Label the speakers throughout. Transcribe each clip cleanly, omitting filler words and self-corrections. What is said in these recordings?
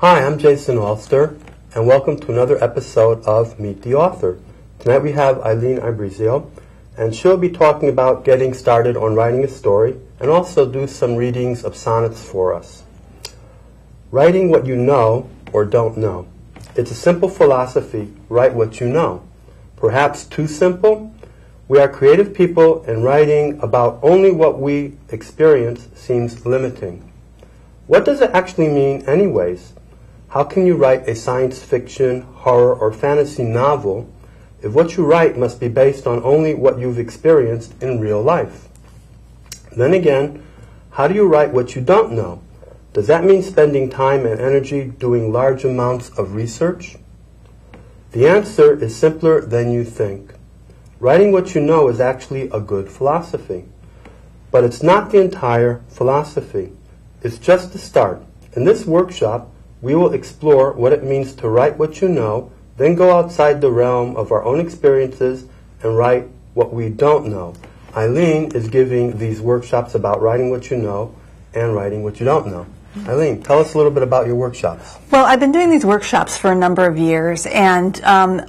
Speaker 1: Hi, I'm Jason Alster, and welcome to another episode of Meet the Author. Tonight we have Eileen Albrizio, and she'll be talking about getting started on writing a story and also do some readings of sonnets for us. Writing what you know or don't know. It's a simple philosophy, write what you know. Perhaps too simple? We are creative people, and writing about only what we experience seems limiting. What does it actually mean anyways? How can you write a science fiction, horror, or fantasy novel if what you write must be based on only what you've experienced in real life? Then again, how do you write what you don't know? Does that mean spending time and energy doing large amounts of research? The answer is simpler than you think. Writing what you know is actually a good philosophy. But it's not the entire philosophy. It's just the start. In this workshop, we will explore what it means to write what you know, then go outside the realm of our own experiences and write what we don't know. Eileen is giving these workshops about writing what you know and writing what you don't know. Eileen, tell us a little bit about your workshops.
Speaker 2: Well, I've been doing these workshops for a number of years, and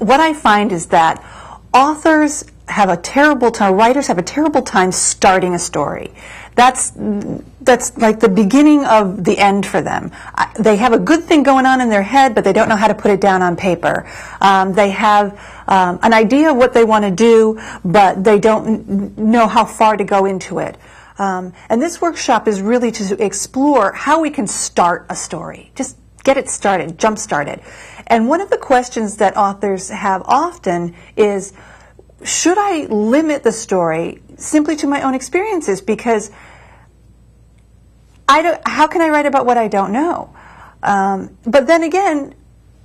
Speaker 2: what I find is that authors have a terrible time, writers have a terrible time starting a story. That's like the beginning of the end for them. They have a good thing going on in their head, but they don't know how to put it down on paper. They have an idea of what they want to do, but they don't know how far to go into it. And this workshop is really to explore how we can start a story. Just get it started, jump started. And one of the questions that authors have often is, should I limit the story simply to my own experiences? Because how can I write about what I don't know? But then again,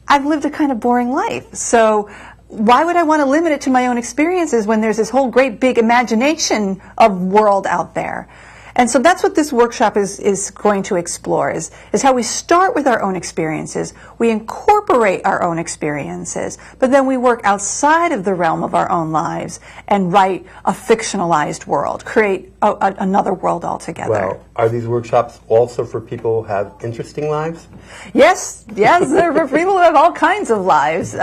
Speaker 2: I've lived a kind of boring life. So why would I want to limit it to my own experiences when there's this whole great big imagination of world out there? And so that's what this workshop is going to explore, is how we start with our own experiences, we incorporate our own experiences, but then we work outside of the realm of our own lives and write a fictionalized world, create another world altogether.
Speaker 1: Well, are these workshops also for people who have interesting lives?
Speaker 2: Yes, they're for people who have all kinds of lives.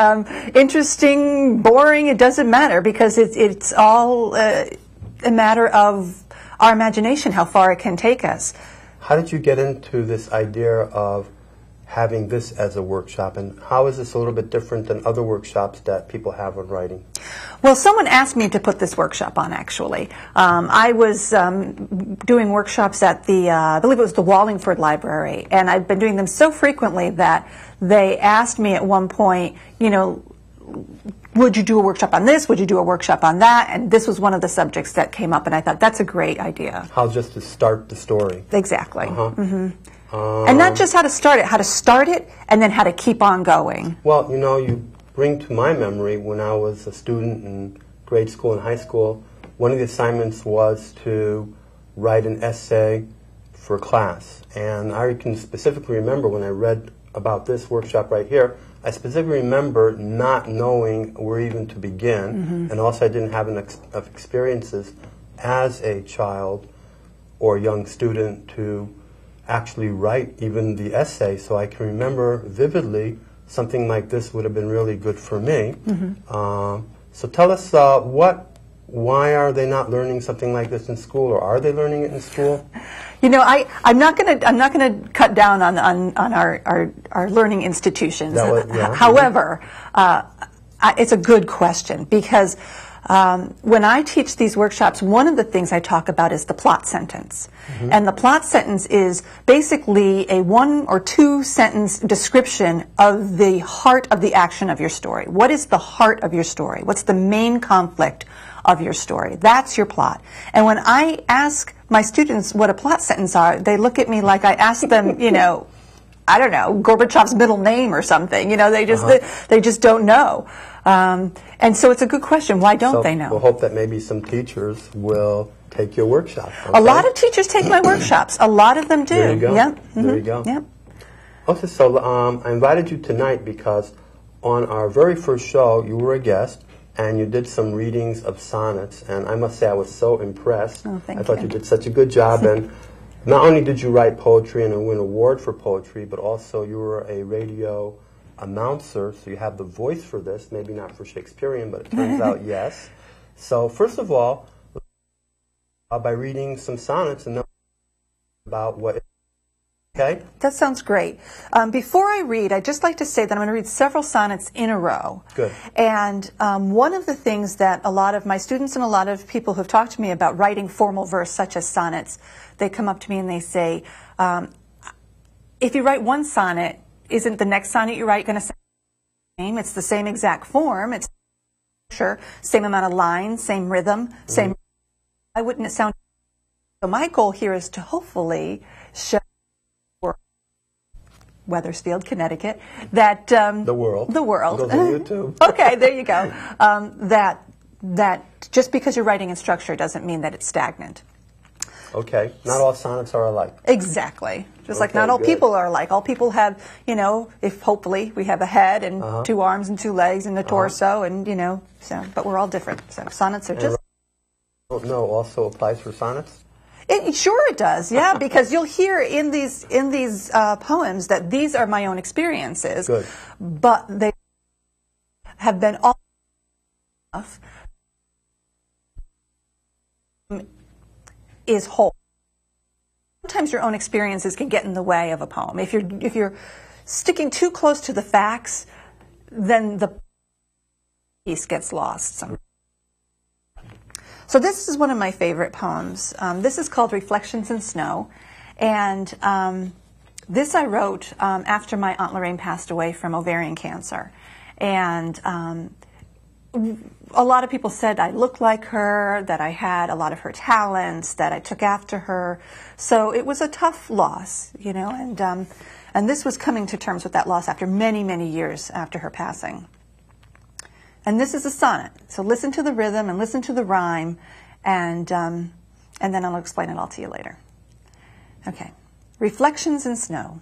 Speaker 2: Interesting, boring, it doesn't matter, because it's all a matter of our imagination, how far it can take us.
Speaker 1: How did you get into this idea of having this as a workshop, and how is this a little bit different than other workshops that people have on writing?
Speaker 2: Well, someone asked me to put this workshop on, actually. I was doing workshops at the, I believe it was the Wallingford Library, and I've been doing them so frequently that they asked me at one point, you know, would you do a workshop on this? Would you do a workshop on that? And this was one of the subjects that came up, and I thought, that's a great idea.
Speaker 1: How just to start the story.
Speaker 2: Exactly. And not just how to start it, and then how to keep on going.
Speaker 1: Well, you know, you bring to my memory when I was a student in grade school and high school, one of the assignments was to write an essay for class. And I can specifically remember when I read about this workshop right here, I specifically remember not knowing where even to begin, and also I didn't have enough experiences as a child or young student to actually write even the essay. So I can remember vividly something like this would have been really good for me. So tell us why are they not learning something like this in school, or are they learning it in school?
Speaker 2: You know, I'm not gonna cut down on our learning institutions. However, it's a good question, because when I teach these workshops, one of the things I talk about is the plot sentence. And the plot sentence is basically a 1 or 2 sentence description of the heart of the action of your story. What is the heart of your story? What's the main conflict of your story? That's your plot. And when I ask my students what a plot sentence are, they look at me like I asked them, you know, I don't know, Gorbachev's middle name or something. You know, they just don't know. And so it's a good question. Why don't they know?
Speaker 1: We'll hope that maybe some teachers will take your workshop. Okay?
Speaker 2: A lot of teachers take my workshops. A lot of them do.
Speaker 1: There you go.
Speaker 2: Yep.
Speaker 1: There you go.
Speaker 2: Yep.
Speaker 1: Okay, so I invited you tonight because on our very first show, you were a guest, and you did some readings of sonnets, and I must say I was so impressed.
Speaker 2: Oh, thank you.
Speaker 1: I thought you did such a good job, and not only did you write poetry and win an award for poetry, but also you were a radio announcer, so you have the voice for this, maybe not for Shakespearean, but it turns out yes. So first of all, by reading some sonnets and about what. Okay.
Speaker 2: That sounds great. Before I read, I'd just like to say that I'm going to read several sonnets in a row.
Speaker 1: Good.
Speaker 2: And one of the things that a lot of my students and a lot of people who've talked to me about writing formal verse, such as sonnets, they come up to me and they say, if you write one sonnet, isn't the next sonnet you write going to sound the same? It's the same exact form. It's same amount of lines, same rhythm, same. Why wouldn't it sound? So my goal here is to hopefully show Wethersfield, Connecticut, that
Speaker 1: the world.
Speaker 2: It goes
Speaker 1: on YouTube.
Speaker 2: Okay, there you go. That just because you're writing in structure doesn't mean that it's stagnant.
Speaker 1: Okay, not all sonnets are alike.
Speaker 2: Exactly. Just like not all people are alike. All people have, if hopefully we have a head and two arms and two legs and a torso, and so. But we're all different. So sonnets are just.
Speaker 1: No, also applies for sonnets.
Speaker 2: Sure it does, yeah, because you'll hear in these poems that these are my own experiences,
Speaker 1: Good.
Speaker 2: But they have been all enough is whole. Sometimes your own experiences can get in the way of a poem. If you're sticking too close to the facts, then the piece gets lost. So this is one of my favorite poems. This is called Reflections in Snow, and this I wrote after my Aunt Lorraine passed away from ovarian cancer. And a lot of people said I looked like her, that I had a lot of her talents, that I took after her. So it was a tough loss, and this was coming to terms with that loss after many, many years after her passing. And this is a sonnet, so listen to the rhythm and listen to the rhyme, and then I'll explain it all to you later. Okay. Reflections in Snow.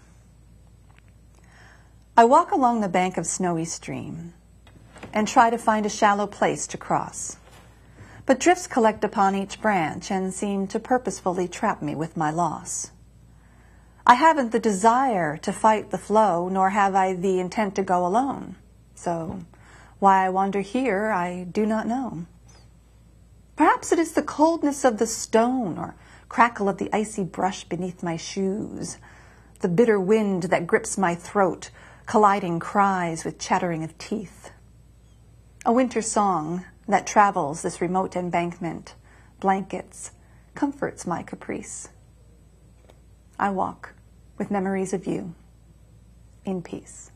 Speaker 2: I walk along the bank of snowy stream and try to find a shallow place to cross, but drifts collect upon each branch and seem to purposefully trap me with my loss. I haven't the desire to fight the flow, nor have I the intent to go alone, so why I wander here, I do not know. Perhaps it is the coldness of the stone or crackle of the icy brush beneath my shoes, the bitter wind that grips my throat, colliding cries with chattering of teeth. A winter song that travels this remote embankment, blankets, comforts my caprice. I walk with memories of you in peace.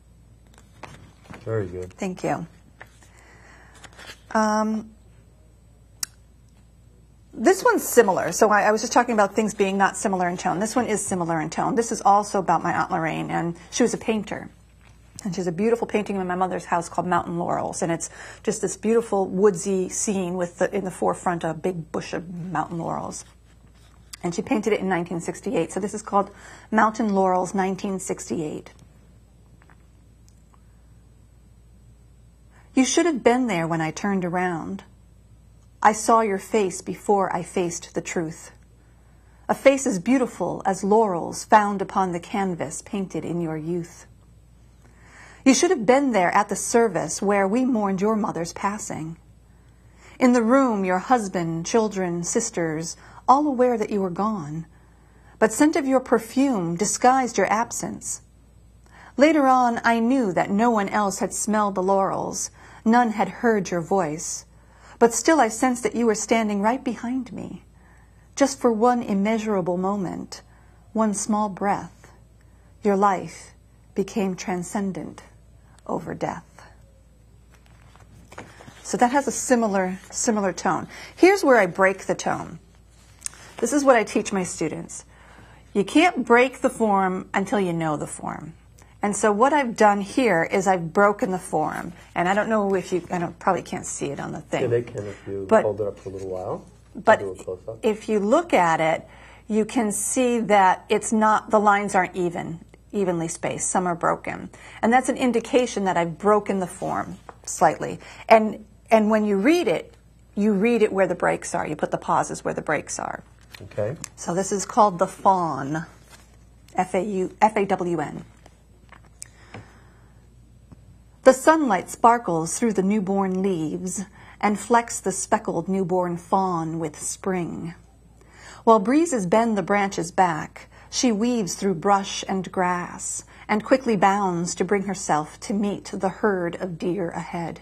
Speaker 1: Very good.
Speaker 2: Thank you. This one's similar. So I was just talking about things being not similar in tone. This one is similar in tone. This is also about my Aunt Lorraine, and she was a painter. And she has a beautiful painting in my mother's house called Mountain Laurels, and it's just this beautiful woodsy scene with in the forefront a big bush of mountain laurels. And she painted it in 1968. So this is called Mountain Laurels, 1968. You should have been there when I turned around. I saw your face before I faced the truth. A face as beautiful as laurels found upon the canvas painted in your youth. You should have been there at the service where we mourned your mother's passing. In the room, your husband, children, sisters, all aware that you were gone, but scent of your perfume disguised your absence. Later on, I knew that no one else had smelled the laurels. None had heard your voice, but still I sensed that you were standing right behind me. Just for one immeasurable moment, one small breath, your life became transcendent over death. So that has a similar tone. Here's where I break the tone. This is what I teach my students. You can't break the form until you know the form. And so what I've done here is I've broken the form. And I don't know if you, probably can't see it on the thing.
Speaker 1: Yeah, they can if you hold it up for a little while.
Speaker 2: But if you look at it, you can see that it's not, the lines aren't evenly spaced. Some are broken. And that's an indication that I've broken the form slightly. And when you read it where the breaks are. You put the pauses where the breaks are.
Speaker 1: Okay.
Speaker 2: So this is called the fawn, F-A-W-N. The sunlight sparkles through the newborn leaves and flecks the speckled newborn fawn with spring. While breezes bend the branches back, she weaves through brush and grass and quickly bounds to bring herself to meet the herd of deer ahead.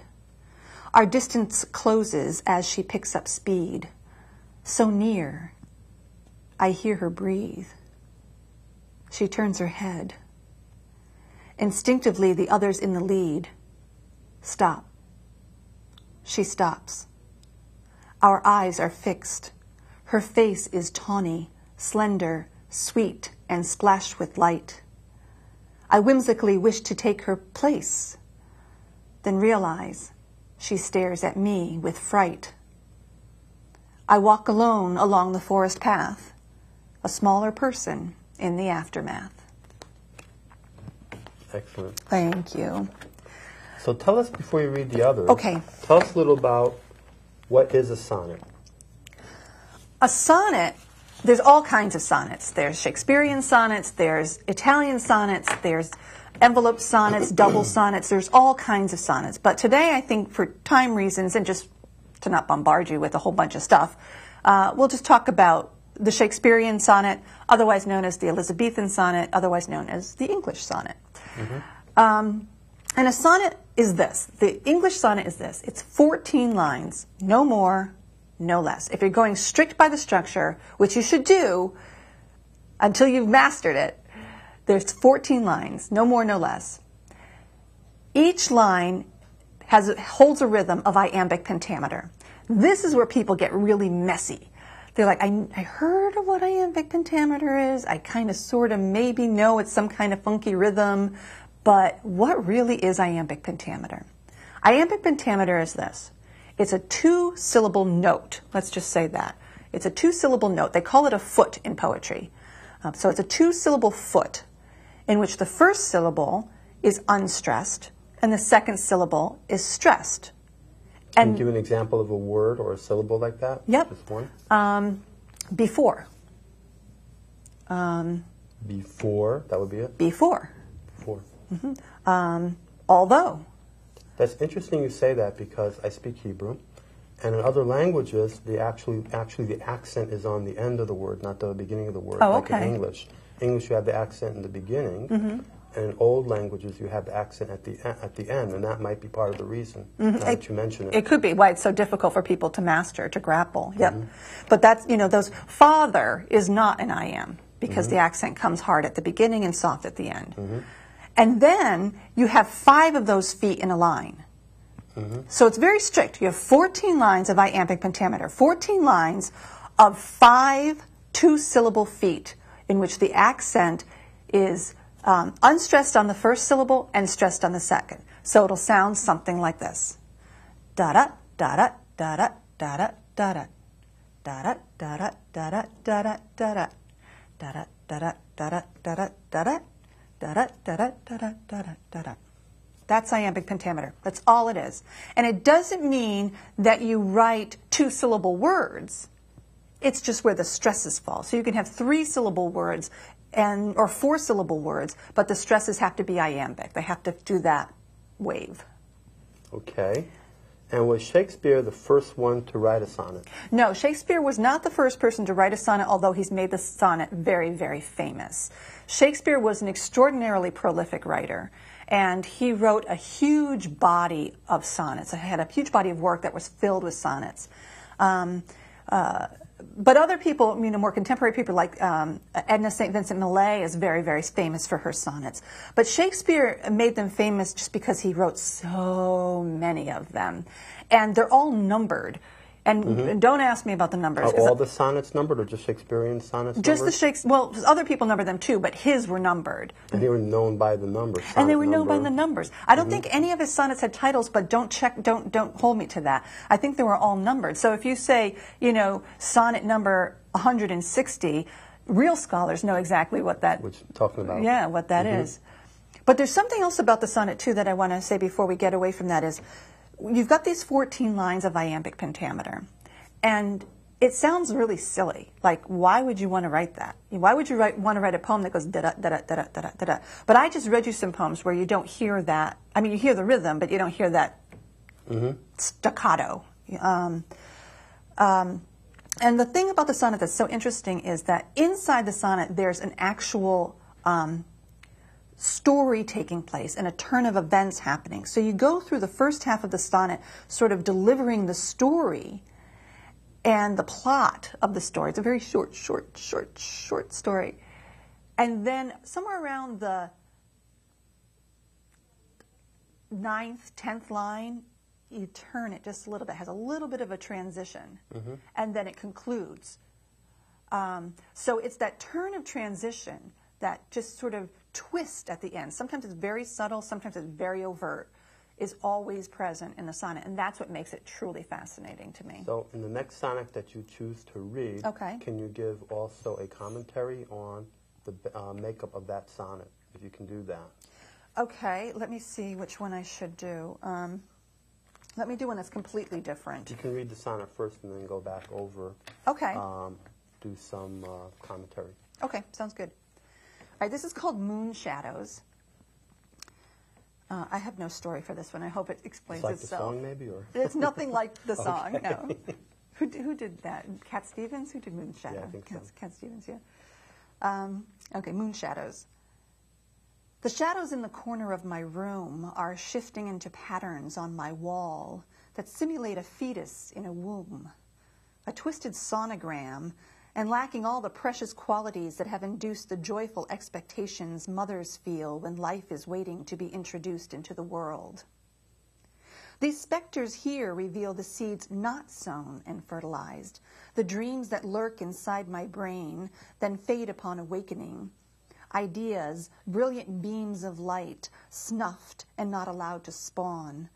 Speaker 2: Our distance closes as she picks up speed. So near, I hear her breathe. She turns her head. Instinctively, the others in the lead stop. She stops. Our eyes are fixed. Her face is tawny, slender, sweet, and splashed with light. I whimsically wish to take her place, then realize she stares at me with fright. I walk alone along the forest path, a smaller person in the aftermath.
Speaker 1: Excellent.
Speaker 2: Thank you.
Speaker 1: So tell us, before you read the others,
Speaker 2: okay.
Speaker 1: Tell us a little about what is a sonnet.
Speaker 2: A sonnet, there's all kinds of sonnets. There's Shakespearean sonnets, there's Italian sonnets, there's envelope sonnets, double sonnets, there's all kinds of sonnets. But today, I think for time reasons and just to not bombard you with a whole bunch of stuff, we'll just talk about the Shakespearean sonnet, otherwise known as the Elizabethan sonnet, otherwise known as the English sonnet. Mm-hmm. And a sonnet is this. The English sonnet is this. It's 14 lines, no more, no less. If you're going strict by the structure, which you should do until you've mastered it, there's 14 lines, no more, no less. Each line holds a rhythm of iambic pentameter. This is where people get really messy. They're like, I heard of what iambic pentameter is. I kind of sort of maybe know it's some kind of funky rhythm. But what really is iambic pentameter? Iambic pentameter is this. It's a two-syllable note. Let's just say that. It's a two-syllable note. They call it a foot in poetry. So it's a two-syllable foot in which the first syllable is unstressed and the second syllable is stressed.
Speaker 1: Can you give an example of a word or a syllable like that?
Speaker 2: Yep.
Speaker 1: Just one?
Speaker 2: Before.
Speaker 1: Before, that would be it?
Speaker 2: Before.
Speaker 1: Before.
Speaker 2: Mm-hmm. Although.
Speaker 1: That's interesting you say that, because I speak Hebrew, and in other languages, actually the accent is on the end of the word, not the beginning of the word.
Speaker 2: Oh,
Speaker 1: like in English. English, you have the accent in the beginning,
Speaker 2: mm-hmm.
Speaker 1: and in old languages, you have the accent at the end, and that might be part of the reason. Mm-hmm. Now that you mention it.
Speaker 2: It could be why it's so difficult for people to master, to grapple. Yep. Mm-hmm. But that's, those father is not an iamb, because mm-hmm. the accent comes hard at the beginning and soft at the end. Mm-hmm. And then you have 5 of those feet in a line. Mm-hmm. So it's very strict. You have 14 lines of iambic pentameter, 14 lines of 5 two-syllable feet in which the accent is unstressed on the first syllable and stressed on the second. So it'll sound something like this. Da-da, da-da, da-da, da-da, da-da. Da-da, da-da, da-da, da-da, da-da. Da-da, da-da, da-da, da-da, da-da. Da-da, da-da, da-da, da-da, da-da. That's iambic pentameter. That's all it is. And it doesn't mean that you write 2-syllable words. It's just where the stresses fall. So you can have 3-syllable words or 4-syllable words, but the stresses have to be iambic. They have to do that wave.
Speaker 1: Okay. And was Shakespeare the first one to write a sonnet?
Speaker 2: No, Shakespeare was not the first person to write a sonnet, although he's made the sonnet very, very famous. Shakespeare was an extraordinarily prolific writer, and he wrote a huge body of sonnets. He had a huge body of work that was filled with sonnets. But other people, more contemporary people like Edna St. Vincent Millay is very, very famous for her sonnets. But Shakespeare made them famous just because he wrote so many of them. And they're all numbered. And mm-hmm. don't ask me about the numbers.
Speaker 1: Are all the sonnets numbered, or just Shakespearean sonnets
Speaker 2: just
Speaker 1: numbered?
Speaker 2: Well, other people number them too, but his were numbered.
Speaker 1: And they were known by the numbers.
Speaker 2: And they were known by the numbers. I don't mm-hmm. think any of his sonnets had titles, but don't hold me to that. I think they were all numbered. So if you say, sonnet number 160, real scholars know exactly what that...
Speaker 1: Which talking about.
Speaker 2: Yeah, what that mm-hmm. is. But there's something else about the sonnet too that I want to say before we get away from that is, you've got these 14 lines of iambic pentameter, and it sounds really silly. Like, why would you want to write that? Why would you want to write a poem that goes da-da, da-da, da-da, da-da, da-da? But I just read you some poems where you don't hear that. I mean, you hear the rhythm, but you don't hear that staccato. And the thing about the sonnet that's so interesting is that inside the sonnet there's an actual story taking place and a turn of events happening. So you go through the first half of the sonnet sort of delivering the story and the plot of the story. It's a very short story. And then somewhere around the 9th, 10th line, you turn it just a little bit, has a little bit of a transition, and then it concludes. So it's that turn of transition, that just sort of twist at the end. Sometimes it's very subtle, sometimes it's very overt, is always present in the sonnet, and that's what makes it truly fascinating to me.
Speaker 1: So in the next sonnet that you choose to read, can you give also a commentary on the makeup of that sonnet, if you can do that?
Speaker 2: Okay, let me see which one I should do. Let me do one that's completely different.
Speaker 1: You can read the sonnet first and then go back over.
Speaker 2: Okay.
Speaker 1: Do some commentary.
Speaker 2: Okay, sounds good. All right, this is called Moon Shadows. I have no story for this one. I hope it explains
Speaker 1: it's like
Speaker 2: itself.
Speaker 1: The song, maybe, or
Speaker 2: it's nothing like the song. No. Who did that? Cat Stevens? Who did Moon Shadows?
Speaker 1: Yeah, I think so.
Speaker 2: Cat Stevens. Yeah. Okay, Moon Shadows. The shadows in the corner of my room are shifting into patterns on my wall that simulate a fetus in a womb, a twisted sonogram, and lacking all the precious qualities that have induced the joyful expectations mothers feel when life is waiting to be introduced into the world. These specters here reveal the seeds not sown and fertilized, the dreams that lurk inside my brain, then fade upon awakening. Ideas, brilliant beams of light, snuffed and not allowed to spawn,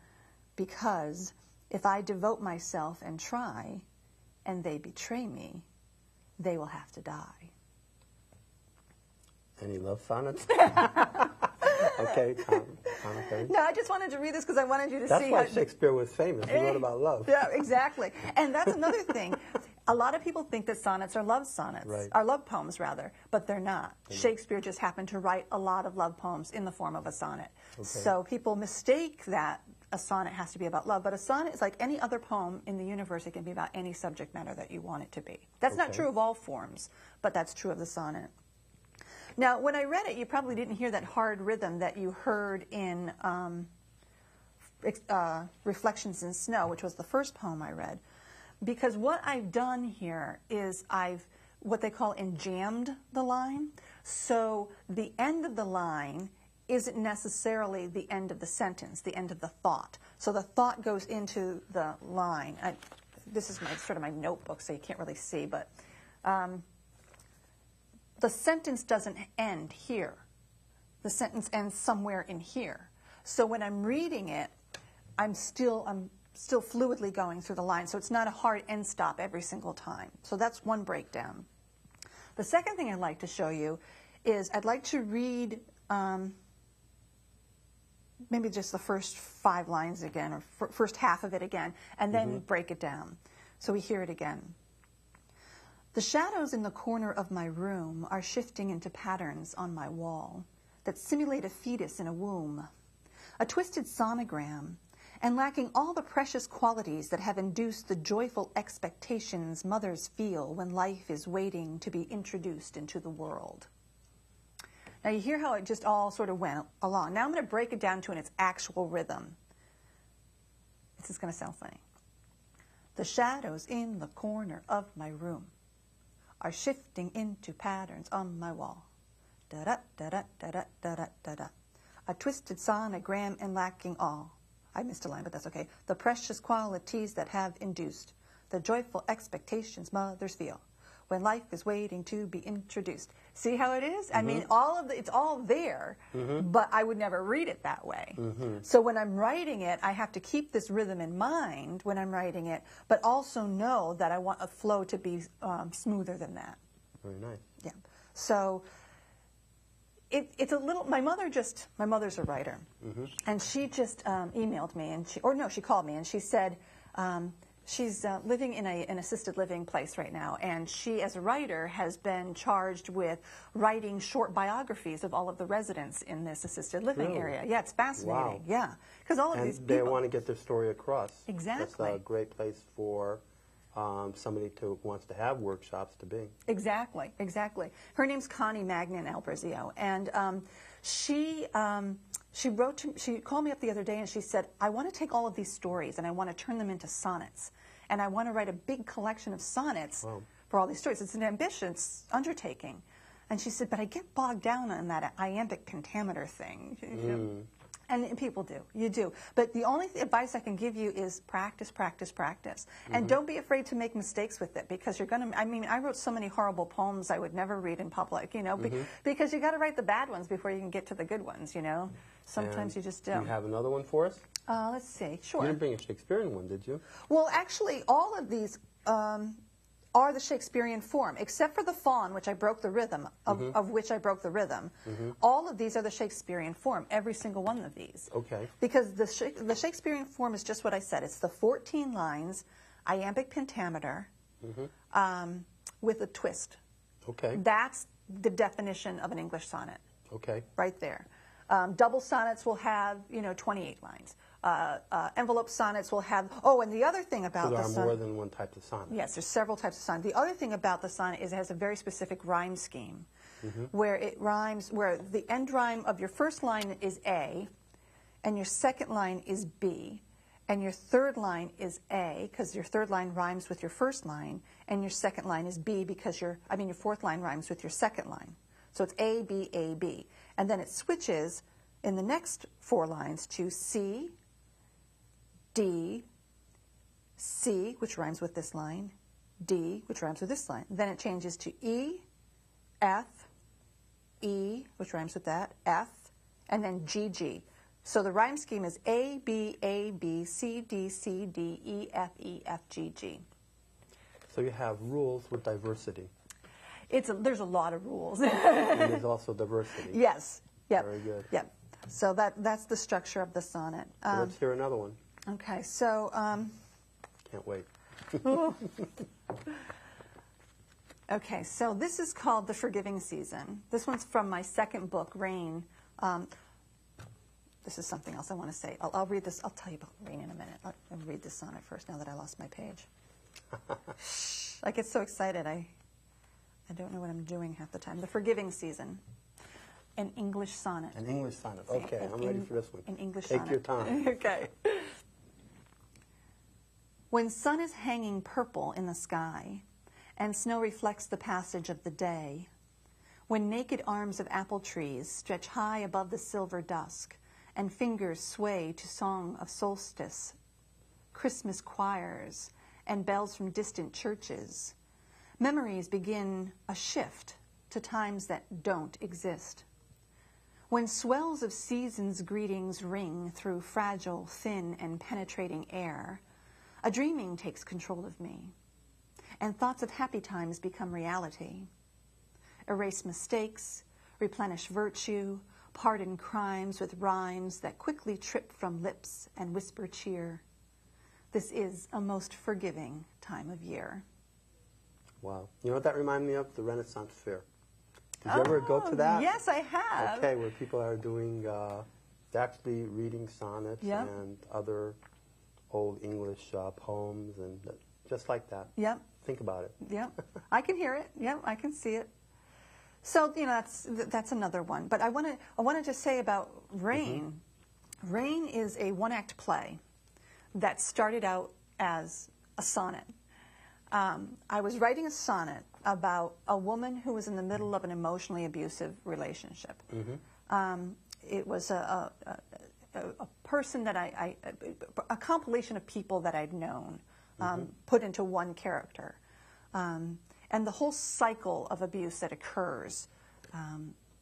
Speaker 2: because if I devote myself and try, and they betray me, they will have to die.
Speaker 1: Any love sonnets? Okay, commentary.
Speaker 2: No, I just wanted to read this because I wanted you to see.
Speaker 1: That's why Shakespeare was famous. He wrote about love.
Speaker 2: Yeah, exactly. And that's another thing. A lot of people think that sonnets are love sonnets, or love poems rather, but they're not. Shakespeare just happened to write a lot of love poems in the form of a sonnet. Okay. So people mistake that a sonnet has to be about love, but a sonnet is like any other poem in the universe. It can be about any subject matter that you want it to be. That's not true of all forms, but that's true of the sonnet. Now, when I read it, you probably didn't hear that hard rhythm that you heard in Reflections in Snow, which was the first poem I read. Because what I've done here is I've what they call enjammed the line. So the end of the line isn't necessarily the end of the sentence, the end of the thought. So the thought goes into the line. This is sort of my notebook, so you can't really see, but the sentence doesn't end here. The sentence ends somewhere in here. So when I'm reading it, I'm still fluidly going through the line, so it's not a hard end stop every single time. So that's one breakdown. The second thing I'd like to show you is I'd like to read maybe just the first 5 lines again, or first half of it again, and then break it down. So we hear it again. The shadows in the corner of my room are shifting into patterns on my wall that simulate a fetus in a womb, a twisted sonogram, and lacking all the precious qualities that have induced the joyful expectations mothers feel when life is waiting to be introduced into the world. Now you hear how it just all sort of went along. Now I'm going to break it down to its actual rhythm. This is going to sound funny. The shadows in the corner of my room are shifting into patterns on my wall. Da-da, da-da, da-da, da-da, da-da. A twisted sonogram and lacking all. I missed a line, but that's okay. The precious qualities that have induced the joyful expectations mothers feel when life is waiting to be introduced. See how it is? I mean, it's all there, but I would never read it that way. So when I'm writing it, I have to keep this rhythm in mind when I'm writing it, but also know that I want a flow to be smoother than that.
Speaker 1: Very nice.
Speaker 2: Yeah. So it's a little, my mother's a writer, and she just emailed me, and she called me, and she said, She's living in an assisted living place right now, and she, as a writer, has been charged with writing short biographies of all of the residents in this assisted living area. Yeah, it's fascinating.
Speaker 1: Wow.
Speaker 2: Yeah, because all of these people,
Speaker 1: they want to get their story across.
Speaker 2: Exactly.
Speaker 1: That's a great place for somebody who wants to have workshops to be.
Speaker 2: Exactly, exactly. Her name's Eileen Albrizio, and she called me up the other day and she said, I want to take all of these stories and I want to turn them into sonnets. And I want to write a big collection of sonnets for all these stories. It's an ambitious undertaking. And she said, but I get bogged down on that iambic pentameter thing. You know? And people do. You do. But the only advice I can give you is practice, practice, practice. And don't be afraid to make mistakes with it, because you're going to, I mean, I wrote so many horrible poems I would never read in public, you know, because you got to write the bad ones before you can get to the good ones, you know. Sometimes you just don't.
Speaker 1: Do you have another one for us?
Speaker 2: Let's see. Sure.
Speaker 1: You didn't bring a Shakespearean one, did you?
Speaker 2: Well, actually, all of these are the Shakespearean form, except for the Faun, which I broke the rhythm, of which I broke the rhythm. All of these are the Shakespearean form, every single one of these.
Speaker 1: Okay.
Speaker 2: Because the Shakespearean form is just what I said. It's the 14 lines, iambic pentameter, with a twist.
Speaker 1: Okay.
Speaker 2: That's the definition of an English sonnet.
Speaker 1: Okay.
Speaker 2: Right there. Double sonnets will have, 28 lines. Envelope sonnets will have, and the other thing about
Speaker 1: the sonnet. So there are more than one type of sonnet.
Speaker 2: Yes, there's several types of sonnet. The other thing about the sonnet is it has a very specific rhyme scheme, where it rhymes, where the end rhyme of your first line is A, and your second line is B, and your third line is A, because your third line rhymes with your first line, and your second line is B, because your fourth line rhymes with your second line. So it's A, B, A, B. And then it switches in the next 4 lines to C, D, C, which rhymes with this line, D, which rhymes with this line. Then it changes to E, F, E, which rhymes with that, F, and then G, G. So the rhyme scheme is A, B, A, B, C, D, C, D, E, F, G, G.
Speaker 1: So you have rules with diversity.
Speaker 2: There's a lot of rules.
Speaker 1: And there's also diversity.
Speaker 2: Yes. Yep.
Speaker 1: Very good.
Speaker 2: Yep. So that's the structure of the sonnet.
Speaker 1: Let's hear another one.
Speaker 2: Okay. So.
Speaker 1: Can't wait.
Speaker 2: Okay. So this is called The Forgiving Season. This one's from my second book, Rain. This is something else I want to say. I'll read this. I'll tell you about Rain in a minute. I'll read this sonnet first. Now that I lost my page. I get so excited. I don't know what I'm doing half the time. The Forgiving Season. An English sonnet.
Speaker 1: An English sonnet. Okay, I'm ready for this one.
Speaker 2: An English sonnet.
Speaker 1: Take your time.
Speaker 2: Okay. When sun is hanging purple in the sky, and snow reflects the passage of the day, when naked arms of apple trees stretch high above the silver dusk, and fingers sway to song of solstice, Christmas choirs, and bells from distant churches, memories begin a shift to times that don't exist. When swells of seasons' greetings ring through fragile, thin, and penetrating air, a dreaming takes control of me, and thoughts of happy times become reality. Erase mistakes, replenish virtue, pardon crimes with rhymes that quickly trip from lips and whisper cheer. This is a most forgiving time of year.
Speaker 1: Wow. You know what that reminded me of? The Renaissance Fair. Did you ever go to that?
Speaker 2: Yes, I have.
Speaker 1: Okay, where people are doing, actually reading sonnets and other old English poems, and just like that.
Speaker 2: Yep.
Speaker 1: Think about it.
Speaker 2: Yep. I can hear it. Yep, I can see it. So, that's another one. But I want to just say about Rain. Rain is a one-act play that started out as a sonnet. I was writing a sonnet about a woman who was in the middle of an emotionally abusive relationship. It was a person that a compilation of people that I'd known, put into one character. And the whole cycle of abuse that occurs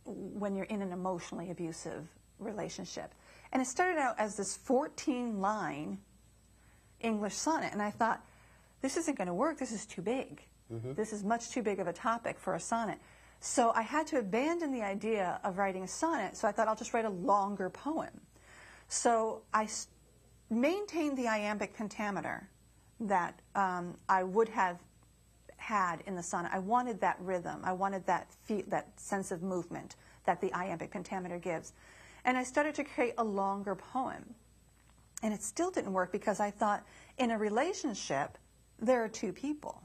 Speaker 2: when you're in an emotionally abusive relationship. And it started out as this 14-line English sonnet, and I thought, this isn't going to work. This is too big. This is much too big of a topic for a sonnet. So I had to abandon the idea of writing a sonnet, so I thought I'll just write a longer poem. So I maintained the iambic pentameter that I would have had in the sonnet. I wanted that rhythm. I wanted that sense of movement that the iambic pentameter gives. And I started to create a longer poem. And it still didn't work because I thought, in a relationship, there are two people.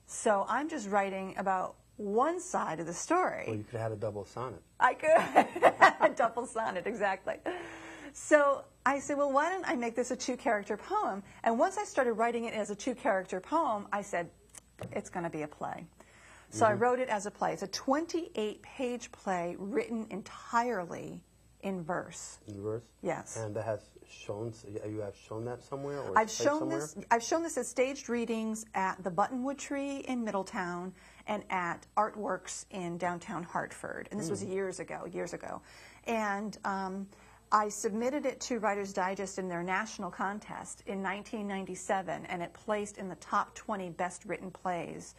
Speaker 2: So I'm just writing about one side of the story.
Speaker 1: Well, you could have had a double sonnet.
Speaker 2: I could. A double sonnet, exactly. So I said, well, why don't I make this a two-character poem? And once I started writing it as a two-character poem, I said, it's going to be a play. So I wrote it as a play. It's a 28-page play written entirely in verse.
Speaker 1: In verse?
Speaker 2: Yes.
Speaker 1: And that has shown, you have shown that somewhere? Or
Speaker 2: I've shown this as staged readings at the Buttonwood Tree in Middletown and at Artworks in downtown Hartford. And this was years ago. And I submitted it to Writer's Digest in their national contest in 1997, and it placed in the top 20 best written plays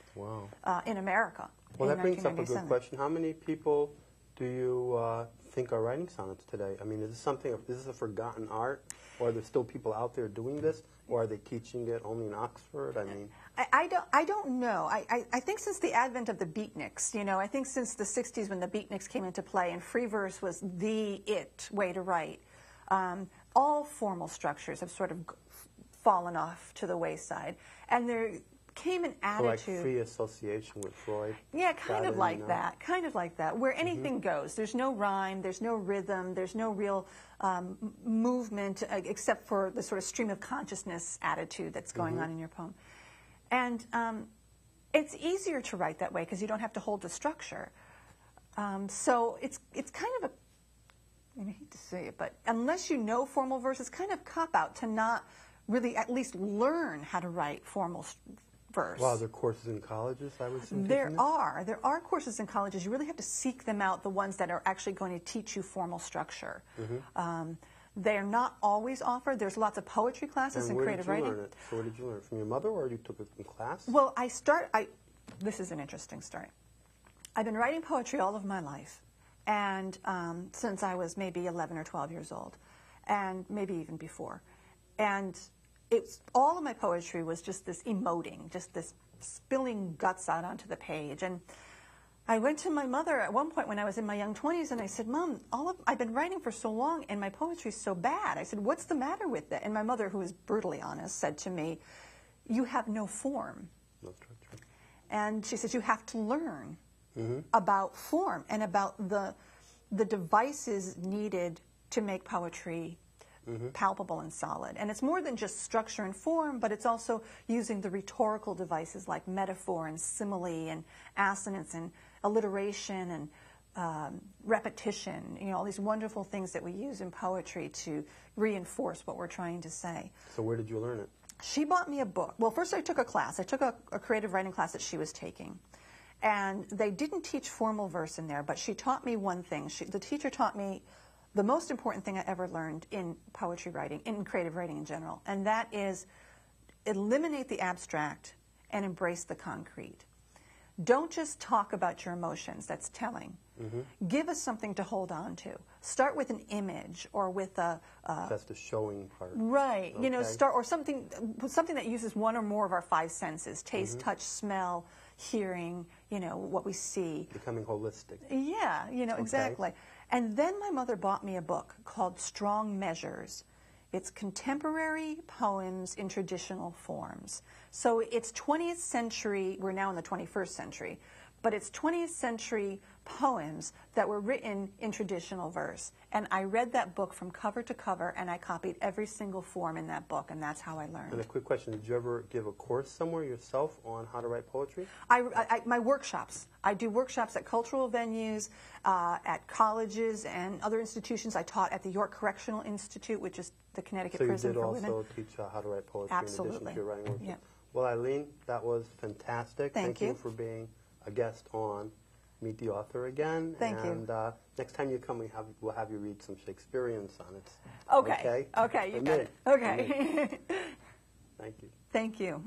Speaker 2: in America.
Speaker 1: Well, that brings up a good question. How many people do you think are writing sonnets today? I mean, is this a forgotten art, or are there still people out there doing this, or are they teaching it only in Oxford? I mean,
Speaker 2: I don't know. I think since the advent of the beatniks, I think since the 60s when the beatniks came into play and free verse was the way to write, all formal structures have sort of fallen off to the wayside, and there came an attitude.
Speaker 1: Like free association with Freud?
Speaker 2: Yeah, kind of like that, where anything goes. There's no rhyme, there's no rhythm, there's no real movement except for the sort of stream of consciousness attitude that's going on in your poem. And it's easier to write that way because you don't have to hold the structure. So it's kind of I hate to say it, but unless you know formal verse, it's kind of cop-out to not really at least learn how to write formal verse.
Speaker 1: Well, are there courses in colleges, I would assume?
Speaker 2: There are courses in colleges. You really have to seek them out, the ones that are actually going to teach you formal structure. They're not always offered. There's lots of poetry classes and creative writing.
Speaker 1: Where did you learn it? So where did you learn it? From your mother, or you took it in class?
Speaker 2: Well, this is an interesting story. I've been writing poetry all of my life, and since I was maybe 11 or 12 years old, and maybe even before. And all of my poetry was just this emoting, just this spilling guts out onto the page. And I went to my mother at one point when I was in my young 20s, and I said, Mom, I've been writing for so long, and my poetry's so bad. I said, what's the matter with it? And my mother, who is brutally honest, said to me, you have no form.
Speaker 1: No structure.
Speaker 2: And she says, you have to learn about form and about the devices needed to make poetry palpable and solid. And it's more than just structure and form, but it's also using the rhetorical devices like metaphor and simile and assonance and alliteration and repetition, all these wonderful things that we use in poetry to reinforce what we're trying to say.
Speaker 1: So where did you learn it?
Speaker 2: She bought me a book. Well, first I took a class. I took a creative writing class that she was taking. And they didn't teach formal verse in there, but she taught me one thing. The teacher taught me the most important thing I ever learned in poetry writing, in creative writing in general, and that is eliminate the abstract and embrace the concrete. Don't just talk about your emotions, that's telling. Give us something to hold on to. Start with an image or with a...
Speaker 1: That's the showing part.
Speaker 2: Right, start, or something that uses one or more of our five senses, taste, touch, smell, hearing, what we see.
Speaker 1: Becoming holistic.
Speaker 2: Yeah, exactly. And then my mother bought me a book called Strong Measures. It's contemporary poems in traditional forms. So it's 20th century, we're now in the 21st century, but it's 20th century poems that were written in traditional verse. And I read that book from cover to cover, and I copied every single form in that book, and that's how I learned.
Speaker 1: And a quick question, did you ever give a course somewhere yourself on how to write poetry?
Speaker 2: My workshops. I do workshops at cultural venues, at colleges and other institutions. I taught at the York Correctional Institute, which is the Connecticut Prison for Women.
Speaker 1: So you did also teach how to write poetry in addition to your writing workshop?
Speaker 2: Yep.
Speaker 1: Well, Eileen, that was fantastic.
Speaker 2: Thank you
Speaker 1: for being a guest on Meet the Author again.
Speaker 2: Thank you.
Speaker 1: And next time you come, we'll have you read some Shakespearean sonnets.
Speaker 2: Okay. Okay, you got it. Okay.
Speaker 1: Thank you.
Speaker 2: Thank you.